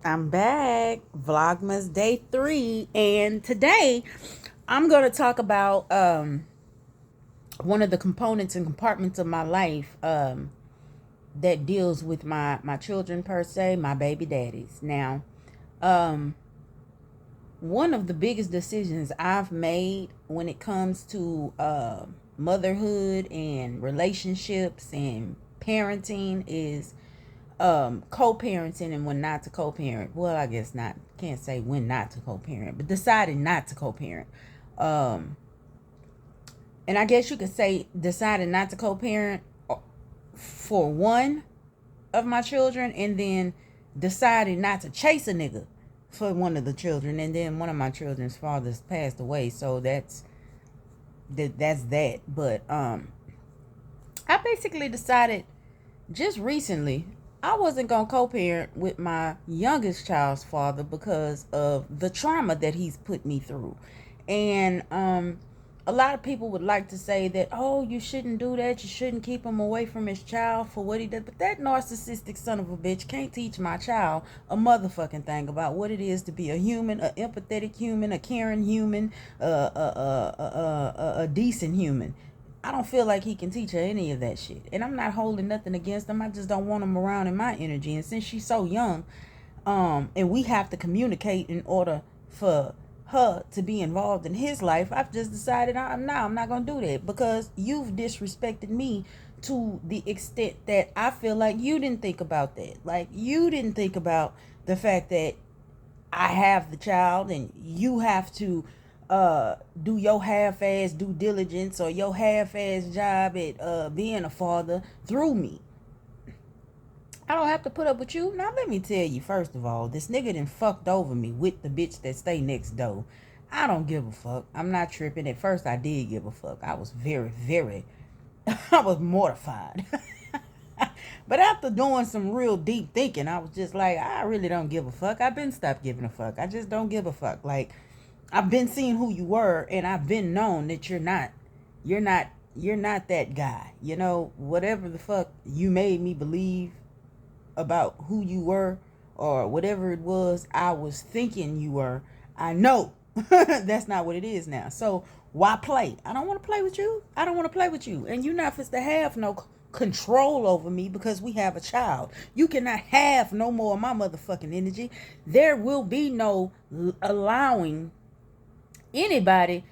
I'm back. Vlogmas day 3. And today I'm going to talk about one of the components and compartments of my life that deals with my children per se, my baby daddies. Now, um, one of the biggest decisions I've made when it comes to motherhood and relationships and parenting is co-parenting and when not to co-parent. Well, I guess not, can't say when not to co-parent, but deciding not to co-parent. um and I guess you could say deciding not to co-parent for one of my children, and then deciding not to chase a nigga for one of the children, and then one of my children's fathers passed away, so that's that. But I basically decided just recently I wasn't gonna co-parent with my youngest child's father because of the trauma that he's put me through. And a lot of people would like to say that, oh, you shouldn't do that, you shouldn't keep him away from his child for what he did. But that narcissistic son of a bitch can't teach my child a motherfucking thing about what it is to be a human, a empathetic human, a caring human, a decent human. I don't feel like he can teach her any of that shit. And I'm not holding nothing against him. I just don't want him around in my energy. And since she's so young, and we have to communicate in order for her to be involved in his life, I've just decided I'm not gonna do that because you've disrespected me to the extent that I feel like you didn't think about that. Like you didn't think about the fact that I have the child and you have to do your half-ass due diligence or your half-ass job at being a father through me. I don't have to put up with you. Now let me tell you, first of all, this nigga done fucked over me with the bitch that stay next door. I don't give a fuck. I'm not tripping. At first I did give a fuck. I was very I was mortified. But after doing some real deep thinking, I was just like, I really don't give a fuck. I've been stopped giving a fuck. I just don't give a fuck. Like, I've been seeing who you were, and I've been known that you're not, you're not that guy. You know, whatever the fuck you made me believe about who you were, or whatever it was I was thinking you were, I know that's not what it is now. So why play? I don't want to play with you. I don't want to play with you. And you're not supposed to have no control over me because we have a child. You cannot have no more of my motherfucking energy. There will be no allowing anybody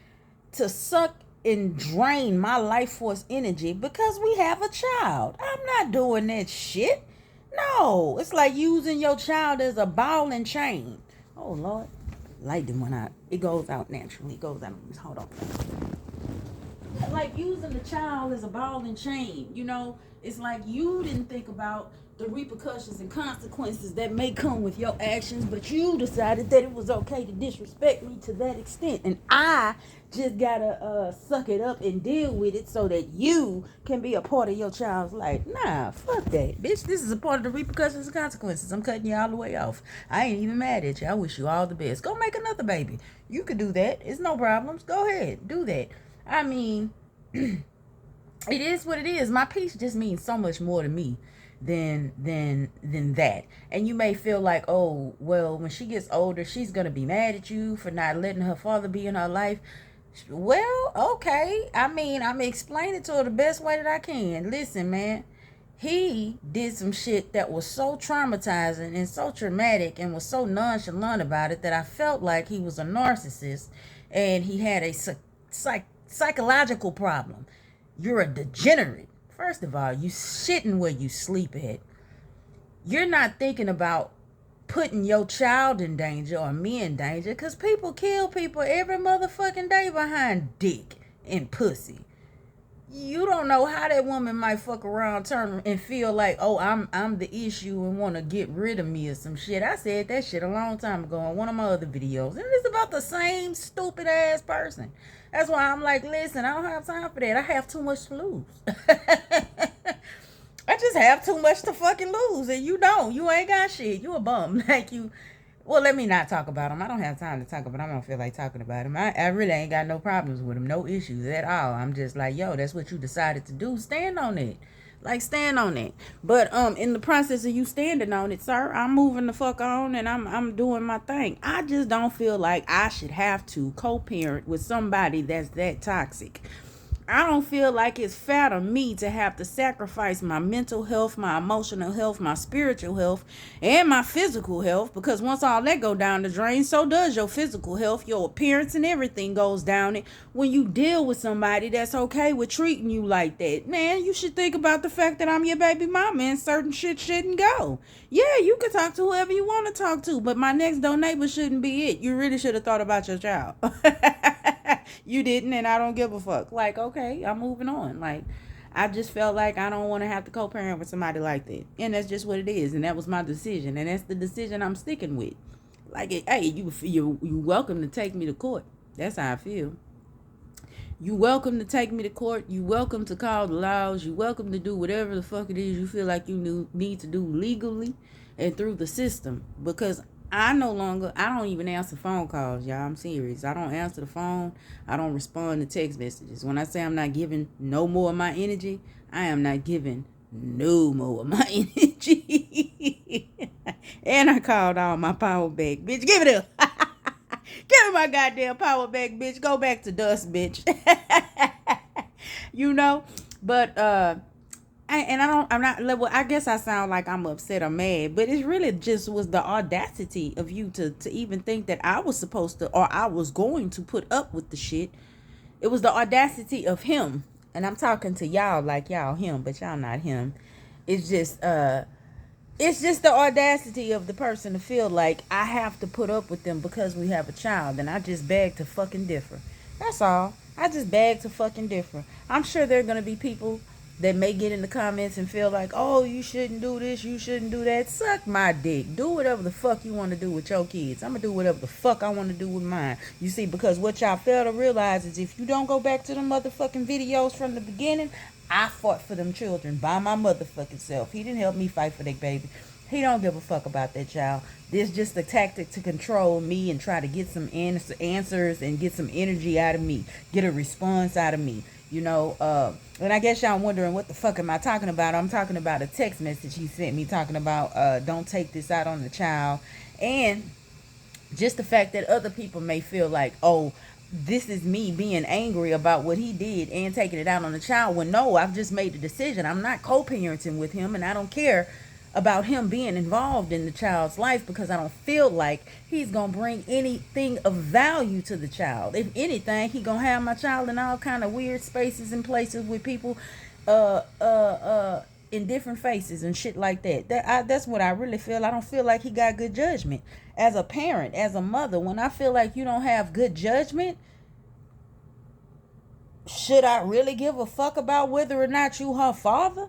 to suck and drain my life force energy because we have a child. I'm not doing that shit. No, it's like using your child as a ball and chain. Oh Lord, light them went out. It goes out naturally. It goes out. Hold on. Like using the child as a ball and chain. You know, it's like you didn't think about the repercussions and consequences that may come with your actions, but you decided that it was okay to disrespect me to that extent, and I just gotta suck it up and deal with it so that you can be a part of your child's life. Nah, fuck that, bitch. This is a part of the repercussions and consequences. I'm cutting you all the way off. I ain't even mad at you. I wish you all the best. Go make another baby. You could do that. It's no problems. Go ahead, do that. I mean, it is what it is. My peace just means so much more to me than that. And you may feel like, oh, well, when she gets older, she's gonna be mad at you for not letting her father be in her life. Well, okay. I mean, I'm explaining to her the best way that I can. Listen, man, he did some shit that was so traumatizing and so traumatic and was so nonchalant about it that I felt like he was a narcissist and he had a psychological problem. You're a degenerate. First of all, you sitting where you sleep at. You're not thinking about putting your child in danger or me in danger, because people kill people every motherfucking day behind dick and pussy. You don't know how that woman might fuck around, turn and feel like, oh, I'm the issue and want to get rid of me or some shit. I said that shit a long time ago on one of my other videos, and it's about the same stupid ass person. That's why I'm like, listen, I don't have time for that. I have too much to lose. I just have too much to fucking lose, and you don't. You ain't got shit. You a bum. Like you. Well, let me not talk about him. I don't have time to talk about him. I don't feel like talking about him. I really ain't got no problems with him. No issues at all. I'm just like, yo, that's what you decided to do. Stand on it. Like, stand on it. But in the process of you standing on it, sir, I'm moving the fuck on and I'm doing my thing. I just don't feel like I should have to co-parent with somebody that's that toxic. I don't feel like it's fair to me to have to sacrifice my mental health, my emotional health, my spiritual health, and my physical health, because once all that go down the drain, so does your physical health, your appearance, and everything goes down it when you deal with somebody that's okay with treating you like that. Man, you should think about the fact that I'm your baby mama and certain shit shouldn't go. Yeah, you can talk to whoever you want to talk to, but my next door neighbor shouldn't be it. You really should have thought about your child. You didn't, and I don't give a fuck. Like, okay, I'm moving on. Like, I just felt like I don't want to have to co-parent with somebody like that, and that's just what it is. And that was my decision, and that's the decision I'm sticking with. Like, hey, you welcome to take me to court. That's how I feel. You welcome to take me to court. You welcome to call the laws. You welcome to do whatever the fuck it is you feel like you need to do legally and through the system, because I don't even answer phone calls, y'all. I'm serious. I don't answer the phone. I don't respond to text messages. When I say I'm not giving no more of my energy, I am not giving no more of my energy. And I called all my power back. Bitch, give it up. Give me my goddamn power back, bitch. Go back to dust, bitch. You know? But, I guess I sound like I'm upset or mad, but it really just was the audacity of you to even think that I was supposed to, or I was going to put up with the shit. It was the audacity of him. And I'm talking to y'all like y'all him, but y'all not him. It's just the audacity of the person to feel like I have to put up with them because we have a child, and I just beg to fucking differ. That's all. I just beg to fucking differ. I'm sure there are going to be people that may get in the comments and feel like, oh, you shouldn't do this, you shouldn't do that. Suck my dick. Do whatever the fuck you want to do with your kids. I'm going to do whatever the fuck I want to do with mine. You see, because what y'all fail to realize is if you don't go back to the motherfucking videos from the beginning, I fought for them children by my motherfucking self. He didn't help me fight for that baby. He don't give a fuck about that child. This just a tactic to control me and try to get some answers and get some energy out of me. Get a response out of me. You know, and I guess y'all wondering what the fuck am I talking about? I'm talking about a text message he sent me talking about don't take this out on the child. And just the fact that other people may feel like, oh, this is me being angry about what he did and taking it out on the child. Well, no, I've just made a decision. I'm not co-parenting with him, and I don't care about him being involved in the child's life because I don't feel like he's gonna bring anything of value to the child. If anything, he gonna have my child in all kind of weird spaces and places with people in different faces and shit like that. That's what I really feel. I don't feel like he got good judgment as a parent, as a mother. When I feel like you don't have good judgment, should I really give a fuck about whether or not you her father?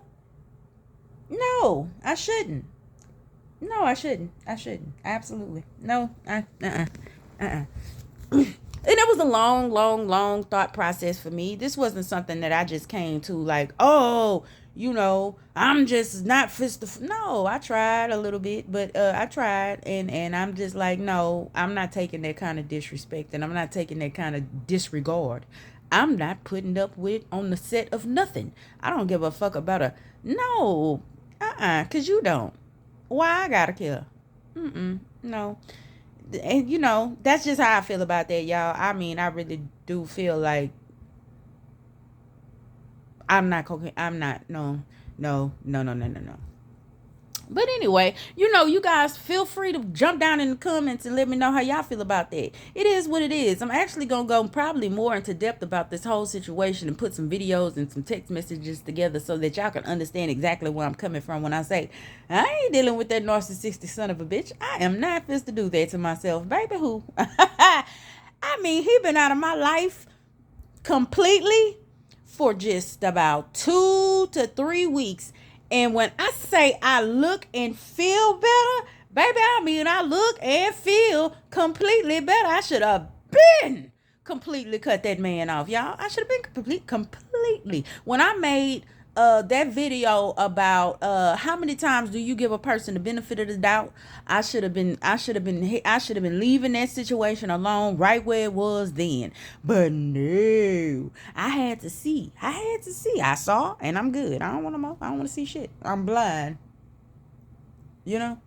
No, I shouldn't. No, I shouldn't. I shouldn't. Absolutely. No, And it was a long thought process for me. This wasn't something that I just came to like, oh, you know, I'm just not no, I tried a little bit, but I tried and I'm just like, no, I'm not taking that kind of disrespect and I'm not taking that kind of disregard. I'm not putting up with on the set of nothing. I don't give a fuck about a no. Cause you don't. Why I gotta care? No. And you know, that's just how I feel about that, y'all. I mean, I really do feel like I'm not no. But anyway, you know, you guys feel free to jump down in the comments and let me know how y'all feel about that. It is what it is. I'm actually going to go probably more into depth about this whole situation and put some videos and some text messages together so that y'all can understand exactly where I'm coming from when I say, I ain't dealing with that narcissistic son of a bitch. I am not supposed to do that to myself. Baby, who? I mean, he been out of my life completely for just about 2 to 3 weeks. And when I say I look and feel better, baby, I mean I look and feel completely better. I should have completely cut that man off, y'all. I should have been completely. When I made that video about how many times do you give a person the benefit of the doubt. I should have been leaving that situation alone right where it was then. But no, I saw, and I'm good. I don't want to more. I don't want to see shit. I'm blind, you know.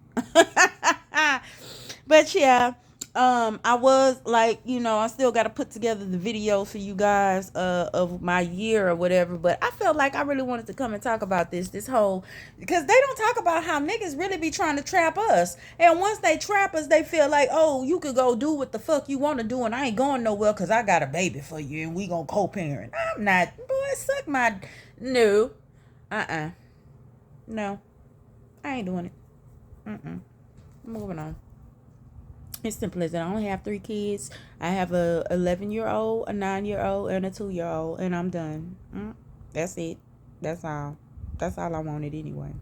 But yeah, I was like, I still got to put together the video for you guys of my year or whatever. But I felt like I really wanted to come and talk about this whole, because they don't talk about how niggas really be trying to trap us. And once they trap us, they feel like, oh, you could go do what the fuck you want to do, and I ain't going nowhere because I got a baby for you and we gonna co-parent. I'm not, boy, suck my, no, no, I ain't doing it. Moving on. It's simple as that. I only have 3 kids. I have a 11-year-old, a 9-year-old, and a 2-year-old, and I'm done. That's it. That's all. That's all I wanted anyway.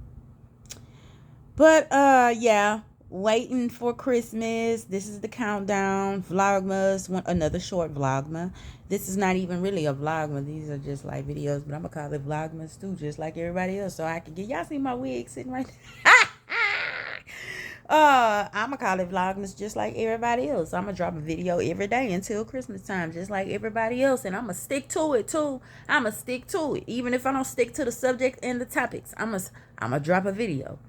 But yeah, waiting for Christmas. This is the countdown. Vlogmas. Another short vlogma. This is not even really a vlogma. These are just like videos, but I'm gonna call it vlogmas too, just like everybody else. So I can get y'all see my wig sitting right there. I'ma call it vlogmas just like everybody else. I'ma drop a video every day until Christmas time, just like everybody else, and I'ma stick to it too. I'ma stick to it, even if I don't stick to the subject and the topics. I'ma drop a video.